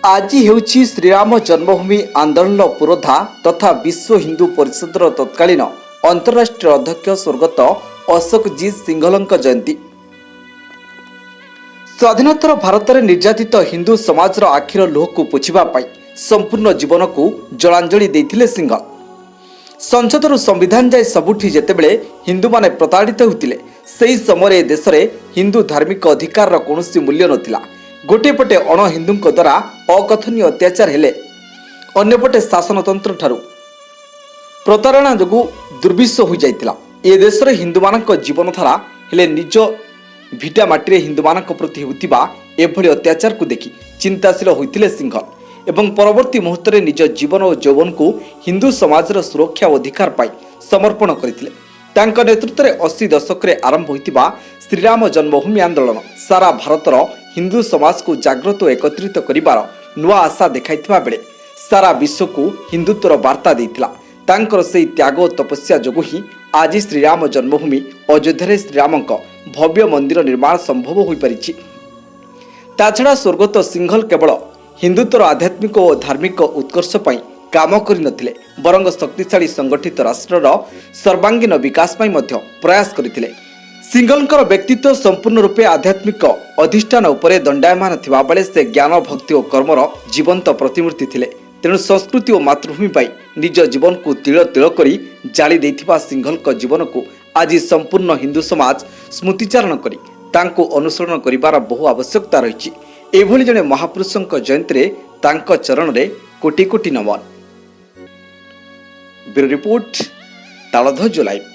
आज हेउछि श्रीराम जन्मभूमि आंदोलन पुरोधा तथा विश्व हिंदू परिषदर तत्कालीन अंतर्राष्ट्रीय अध्यक्ष स्वर्गत अशोक जी सिंघलଙ୍କ जयंती। स्वाधीनतर भारत में निर्यातित हिंदू समाजर आखिर लुह को पोछिबा पाई संपूर्ण जीवन को जलांजलि देथिले सिंघल। संसदर संविधान जाए सबुठी जेतेबेले हिंदू माने प्रताड़ित होतिले सेही समय देश में हिंदू धार्मिक अधिकार कौनसी मूल्य नथिला। गोटे पटे अण हिंदू द्वारा अकथनीय अत्याचार हेले अन्यपटे शासनतंत्र ठारू प्रतारणा जोगु दुर्विश्व हो जाइतिला। ए देश में हिंदू मानक जीवनधारा हेले निज भिटा माटी हिंदू मानक प्रति होतिबा एभली अत्याचार को देखि चिंताशील होइतिले सिंघल एवं परवर्ती मुहूर्त में निज जीवन और यौवन को हिंदू समाजर सुरक्षा और अधिकार पाई समर्पण करथिले। तांका नेतृत्व में 80 दशक में आरंभ होइतिबा श्रीराम जन्मभूमि आंदोलन सारा भारतर हिंदू समाज को जागृत और एकत्रित करिबार नुआ आशा देखाइथिबा बेले सारा विश्व को हिंदुत्वर वार्ता देइतिला। तांकर सेही त्याग और तपस्या जोगु ही आज श्रीराम जन्मभूमि अयोध्या श्रीरामक भव्य मंदिर निर्माण संभव हो पारिछि। ताछड़ा स्वर्गत सिंघल केवल हिंदुत्वर आध्यात्मिक और धार्मिक उत्कर्ष पई काम करिनथिले बरंग शक्तिशाली संगठित राष्ट्रर सर्वांगीन विकास पई मध्य प्रयास करथिले। सिंघलଙ୍କର व्यक्तित्व संपूर्ण रूपे आध्यात्मिक अधिष्ठान उपरे दंडायमान थिबा बेले से ज्ञान भक्ति और कर्मर जीवंत प्रतिमूर्ति थिले। तेणु संस्कृति और मातृभूमि पाई निज जीवन को तिल तिल करी जाली देथिबा सिंघलଙ୍କ जीवन को आज संपूर्ण हिंदू समाज स्मृतिचारण करी तांको अनुसरण करिबार बहु आवश्यकता रहिछि। एभली जने महापुरुषଙ୍କ जयंती तांको चरण रे कोटि कोटि नमन। Bureau report Taldhwaj live.